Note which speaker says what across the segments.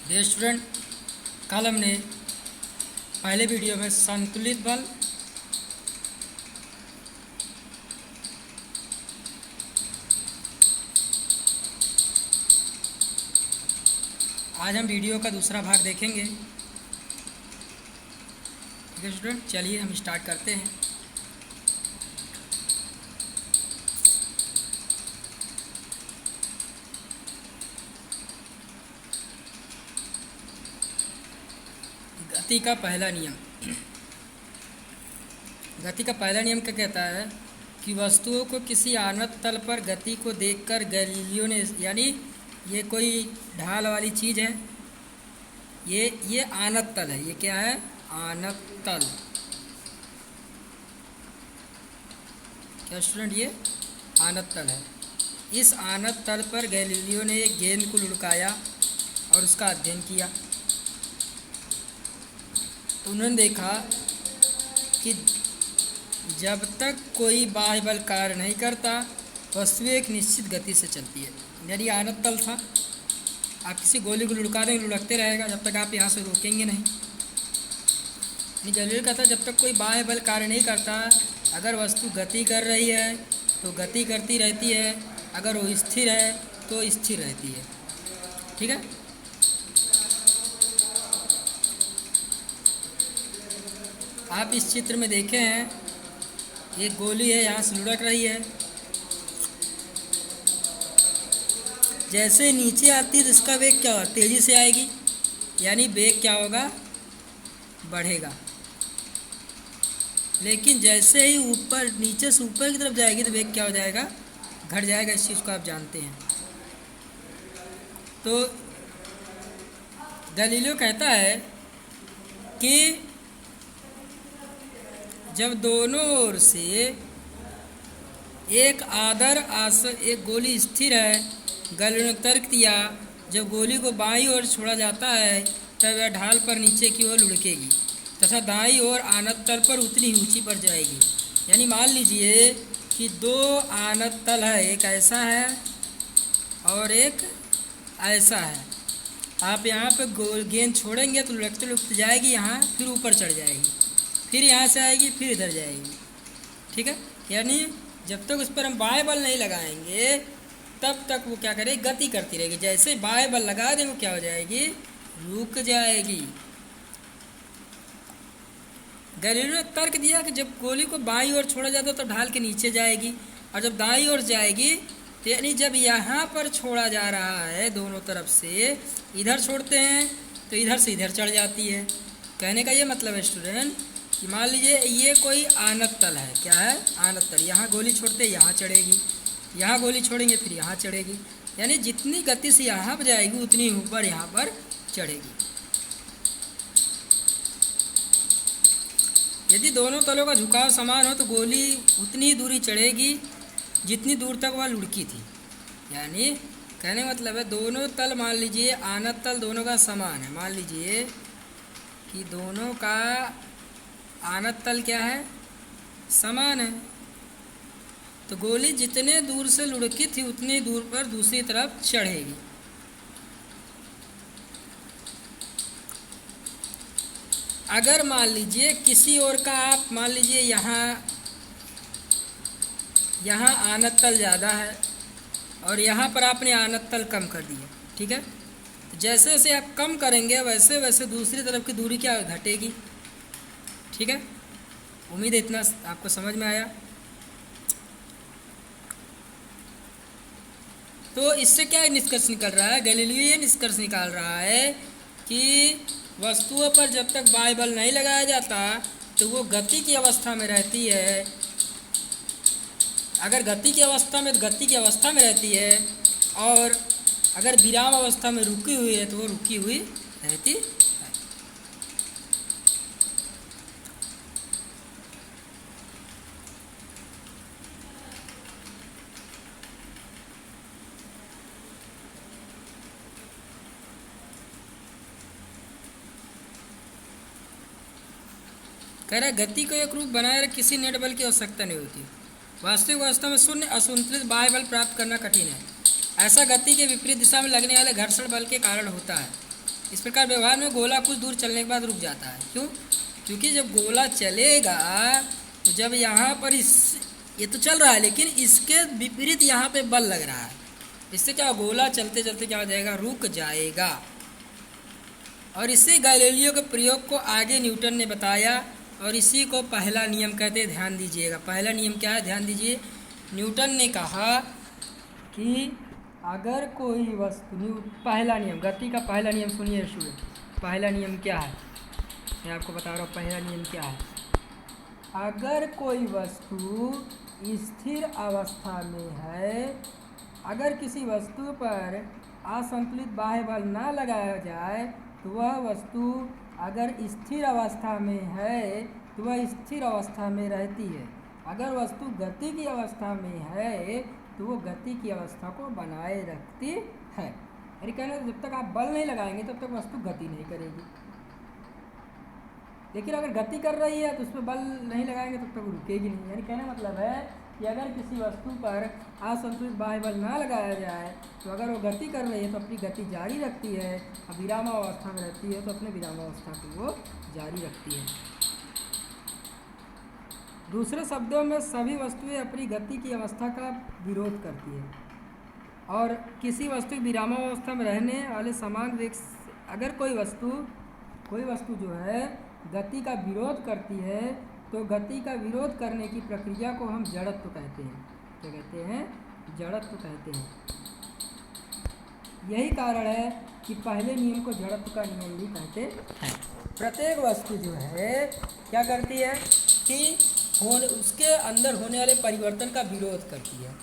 Speaker 1: Dear student, कल हमने पहले वीडियो में संतुलित बल आज हम वीडियो का दूसरा भाग देखेंगे। ठीक है स्टूडेंट, चलिए हम स्टार्ट करते हैं। गति का पहला नियम। गति का पहला नियम क्या कहता है कि वस्तुओं को किसी आनत तल पर गति को देखकर गैलीलियो ने, यानी ये कोई ढाल वाली चीज़ है, ये आनत तल है। ये क्या है? आनत तल। क्या स्टूडेंट? ये आनत तल है। इस आनत तल पर गैलीलियो ने एक गेंद को लुढ़काया और उसका अध्ययन किया। उन्होंने देखा कि जब तक कोई बाह्य बल कार्य नहीं करता वस्तु एक निश्चित गति से चलती है। यानी आनत तल था, आप किसी गोली को लुढ़का देंगे, लुढ़कते रहेगा जब तक आप यहाँ से रोकेंगे नहीं। गैलीलियो कहता जब तक कोई बाह्य बल कार्य नहीं करता, अगर वस्तु गति कर रही है तो गति करती रहती है, अगर वो स्थिर है तो स्थिर रहती है। ठीक है। आप इस चित्र में देखे हैं, एक गोली है, यहाँ से लुढ़क रही है। जैसे नीचे आती है तो इसका वेग क्या होगा? तेज़ी से आएगी, यानी वेग क्या होगा? बढ़ेगा। लेकिन जैसे ही ऊपर, नीचे से ऊपर की तरफ जाएगी तो वेग क्या हो जाएगा? घट जाएगा। इस चीज़ को आप जानते हैं। तो गैलीलियो कहता है कि जब दोनों ओर से एक गोली स्थिर है, गैलीलियो ने तर्क दिया जब गोली को बाईं ओर छोड़ा जाता है तब वह ढाल पर नीचे की ओर लुढ़केगी तथा दाईं ओर आनत तल पर उतनी ही ऊंची पर जाएगी। यानी मान लीजिए कि दो आनत तल है, एक ऐसा है और एक ऐसा है। आप यहाँ पे गेंद छोड़ेंगे तो लुढ़कते लुढ़कते जाएगी यहाँ, फिर ऊपर चढ़ जाएगी, फिर यहाँ से आएगी, फिर इधर जाएगी। ठीक है। यानी जब तक उस पर हम बाह्य बल नहीं लगाएंगे तब तक वो क्या करेगी? गति करती रहेगी। जैसे बाह्य बल लगा दें वो क्या हो जाएगी? रुक जाएगी। गैलीलियो ने तर्क दिया कि जब गोली को बाईं ओर छोड़ा जाता है तो ढाल के नीचे जाएगी, और जब दाईं ओर जाएगी तो यानी जब यहाँ पर छोड़ा जा रहा है दोनों तरफ से, इधर छोड़ते हैं तो इधर से इधर चढ़ जाती है। कहने का ये मतलब है स्टूडेंट कि मान लीजिए ये कोई आनत तल है। क्या है? आनत तल। यहाँ गोली छोड़ते यहाँ चढ़ेगी, यहाँ गोली छोड़ेंगे फिर यहाँ चढ़ेगी। यानी जितनी गति से यहाँ पर जाएगी उतनी ऊपर यहाँ पर चढ़ेगी। यदि दोनों तलों का झुकाव समान हो तो गोली उतनी ही दूरी चढ़ेगी जितनी दूर तक वह लुढ़की थी। यानी कहने का मतलब है दोनों तल, मान लीजिए आनत तल दोनों का समान है। मान लीजिए कि दोनों का आनत तल क्या है? समान है। तो गोली जितने दूर से लुढ़की थी उतनी दूर पर दूसरी तरफ चढ़ेगी। अगर मान लीजिए किसी और का आप मान लीजिए यहाँ आनत तल ज़्यादा है और यहाँ पर आपने आनत तल कम कर दिया। ठीक है। तो जैसे जैसे आप कम करेंगे वैसे वैसे दूसरी तरफ की दूरी क्या घटेगी। ठीक है। उम्मीद है इतना आपको समझ में आया। तो इससे क्या निष्कर्ष निकल रहा है? गैलीलियो ये निष्कर्ष निकाल रहा है कि वस्तुओं पर जब तक बाह्य बल नहीं लगाया जाता तो वो गति की अवस्था में रहती है। अगर गति की अवस्था में रहती है, और अगर विराम अवस्था में रुकी हुई है तो वो रुकी हुई रहती है। कह रहा है गति को एक रूप बनाए रख किसी नेट बल की आवश्यकता नहीं होती। वास्तविक अवस्था में शून्य असंतुलित बाह्य बल प्राप्त करना कठिन है। ऐसा गति के विपरीत दिशा में लगने वाले घर्षण बल के कारण होता है। इस प्रकार व्यवहार में गोला कुछ दूर चलने के बाद रुक जाता है। क्यों? क्योंकि जब गोला चलेगा तो जब यहाँ पर ये तो चल रहा है लेकिन इसके विपरीत यहाँ पे बल लग रहा है, इससे क्या गोला चलते चलते क्या हो जाएगा, रुक जाएगा। और इसी गैलीलियो के प्रयोग को आगे न्यूटन ने बताया और इसी को पहला नियम कहते हैं। ध्यान दीजिएगा, पहला नियम क्या है, ध्यान दीजिए। न्यूटन ने कहा कि अगर कोई वस्तु, पहला नियम, गति का पहला नियम सुनिए स्टूडेंट। पहला नियम क्या है, मैं आपको बता रहा हूँ पहला नियम क्या है। अगर कोई वस्तु स्थिर अवस्था में है, अगर किसी वस्तु पर असंतुलित बाह्य बल ना लगाया जाए तो वह वस्तु अगर स्थिर अवस्था में है तो वह स्थिर अवस्था में रहती है। अगर वस्तु गति की अवस्था में है तो वो गति की अवस्था को बनाए रखती है। यानी कहना जब तक आप बल नहीं लगाएंगे तब तक वस्तु गति नहीं करेगी, लेकिन अगर गति कर रही है तो उसमें बल नहीं लगाएंगे तब तक रुकेगी नहीं। यानी कहने मतलब है कि अगर किसी वस्तु पर असंतुलित बाह्य बल ना लगाया जाए तो अगर वो गति कर रही है तो अपनी गति जारी रखती है, और विरामावस्था में रहती है तो अपने विरामावस्था को वो जारी रखती है। दूसरे शब्दों में सभी वस्तुएं अपनी गति की अवस्था का विरोध करती है, और किसी वस्तु की विरामावस्था में रहने वाले समान वेग, अगर कोई वस्तु जो है गति का विरोध करती है तो गति का विरोध करने की प्रक्रिया को हम जड़त्व कहते हैं। क्या कहते हैं? जड़त्व कहते हैं। यही कारण है कि पहले नियम को जड़त्व का नियम भी कहते हैं। प्रत्येक वस्तु जो है क्या करती है कि उसके अंदर होने वाले परिवर्तन का विरोध करती है,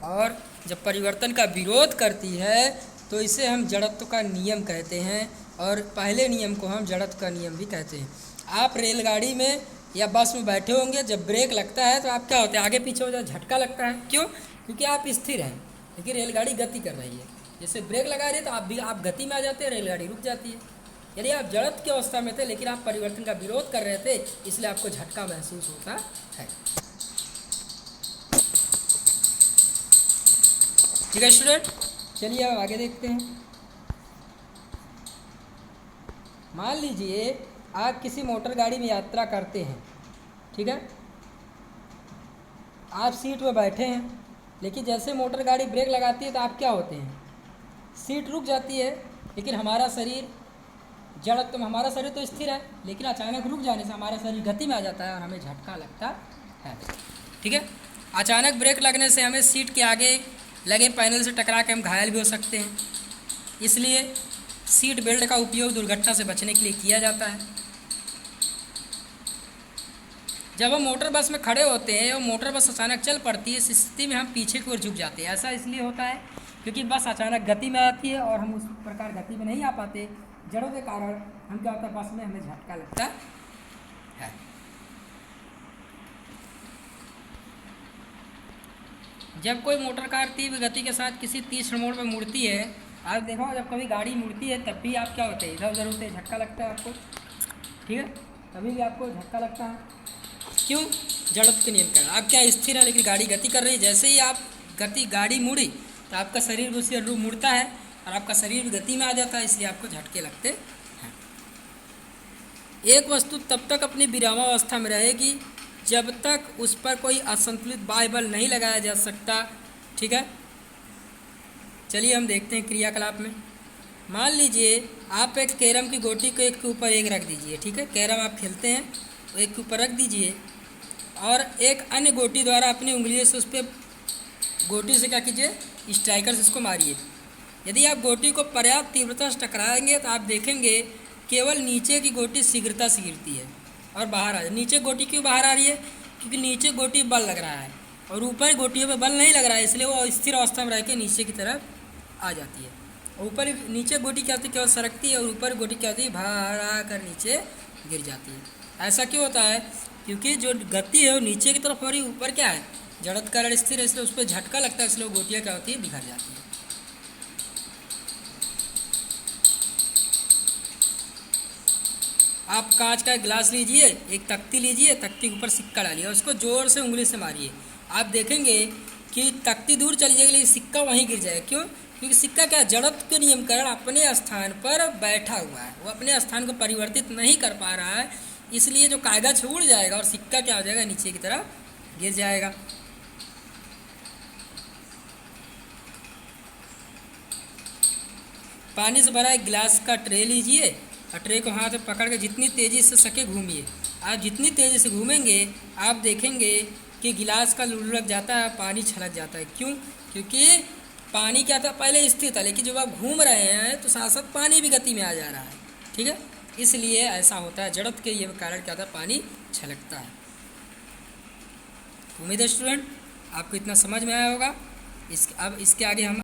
Speaker 1: और जब परिवर्तन का विरोध करती है तो इसे हम जड़त्व का नियम कहते हैं, और पहले नियम को हम जड़त्व का नियम भी कहते हैं। आप रेलगाड़ी में या बस में बैठे होंगे, जब ब्रेक लगता है तो आप क्या होते हैं, आगे पीछे हो जाए, झटका लगता है। क्यों? क्योंकि आप स्थिर हैं लेकिन रेलगाड़ी गति कर रही है। जैसे ब्रेक लगा रही है तो आप गति में आ जाते हैं, रेलगाड़ी रुक जाती है। यदि आप जड़त्व की अवस्था में थे लेकिन आप परिवर्तन का विरोध कर रहे थे, इसलिए आपको झटका महसूस होता है। ठीक है स्टूडेंट, चलिए अब आगे देखते हैं। मान लीजिए आप किसी मोटर गाड़ी में यात्रा करते हैं, ठीक है, आप सीट में बैठे हैं, लेकिन जैसे मोटर गाड़ी ब्रेक लगाती है तो आप क्या होते हैं, सीट रुक जाती है, लेकिन हमारा शरीर जड़त्व में, हमारा शरीर तो स्थिर है लेकिन अचानक रुक जाने से हमारा शरीर गति में आ जाता है और हमें झटका लगता है। ठीक है, अचानक ब्रेक लगने से हमें सीट के आगे लगे पैनल से टकरा के हम घायल भी हो सकते हैं, इसलिए सीट बेल्ट का उपयोग दुर्घटना से बचने के लिए किया जाता है। जब हम मोटर बस में खड़े होते हैं और मोटर बस अचानक चल पड़ती है, इस स्थिति में हम पीछे की ओर झुक जाते हैं। ऐसा इसलिए होता है क्योंकि बस अचानक गति में आती है और हम उस प्रकार गति में नहीं आ पाते, जड़ों के कारण हम क्या होता है, बस में हमें झटका लगता है। जब कोई मोटर कार तीव्र गति के साथ किसी तीक्ष्ण मोड़ में मुड़ती है, आप देखो जब कभी गाड़ी मुड़ती है तब भी आप क्या होते हैं, इधर उधर होते हैं, झटका लगता है आपको। ठीक है, तभी भी आपको झटका लगता है। क्यों? जड़त्व के नियम का। आप क्या स्थिर है लेकिन गाड़ी गति कर रही है, जैसे ही आप गाड़ी मुड़ी तो आपका शरीर उसी अनुरूप मुड़ता है और आपका शरीर गति में आ जाता है, इसलिए आपको झटके लगते हैं। एक वस्तु तब तक अपनी विरामावस्था में रहेगी जब तक उस पर कोई असंतुलित बाह्य बल नहीं लगाया जा सकता। ठीक है, चलिए हम देखते हैं क्रियाकलाप में। मान लीजिए आप एक कैरम की गोटी को एक के ऊपर एक रख दीजिए। ठीक है, कैरम आप खेलते हैं तो एक के ऊपर रख दीजिए और एक अन्य गोटी द्वारा अपनी उंगलियों से उस पर गोटी से क्या कीजिए, स्ट्राइकर से इसको मारिए। यदि आप गोटी को पर्याप्त तीव्रता से टकराएंगे तो आप देखेंगे केवल नीचे की गोटी शीघ्रता से गिरती है और बाहर आ जाए। नीचे गोटी क्यों बाहर आ रही है? क्योंकि नीचे गोटी बल लग रहा है और ऊपर गोटियों पे बल नहीं लग रहा है, इसलिए वो स्थिर अवस्था में रह के नीचे की तरफ आ जाती है। ऊपर नीचे गोटी क्या होती है, केवल सरकती है, और ऊपर गोटी क्या होती है, बाहर आकर नीचे गिर जाती है। ऐसा क्यों होता है? क्योंकि जो गति है वो नीचे की तरफ हो रही है, ऊपर क्या है, जड़त्व कारण स्थिर है, इसलिए उस पर झटका लगता है, इसलिए गोटियाँ क्या होती है, बिखर जाती है। आप कांच का गिलास लीजिए, एक तख्ती लीजिए, तख्ती के ऊपर सिक्का डालिए और उसको जोर से उंगली से मारिए। आप देखेंगे कि तख्ती दूर चली जाएगी लेकिन सिक्का वहीं गिर जाएगा। क्यों? क्योंकि सिक्का क्या जड़त्व के नियम कारण अपने स्थान पर बैठा हुआ है, वो अपने स्थान को परिवर्तित नहीं कर पा रहा है, इसलिए जो कागज उड़ जाएगा और सिक्का क्या हो जाएगा, नीचे की तरफ गिर जाएगा। पानी से भरा एक गिलास का ट्रे लीजिए और ट्रे को हाथ में पकड़ के जितनी तेज़ी से सके घूमिए। आप जितनी तेज़ी से घूमेंगे आप देखेंगे कि गिलास का लुढ़क जाता है, पानी छलक जाता है। क्यों? क्योंकि पानी क्या था, पहले स्थिर था, लेकिन जब आप घूम रहे हैं तो साथ साथ पानी भी गति में आ जा रहा है। ठीक है, इसलिए ऐसा होता है, जड़त्व के ये कारण क्या था, पानी छलकता है। उम्मीद है स्टूडेंट आपको इतना समझ में आया होगा। अब इसके आगे हम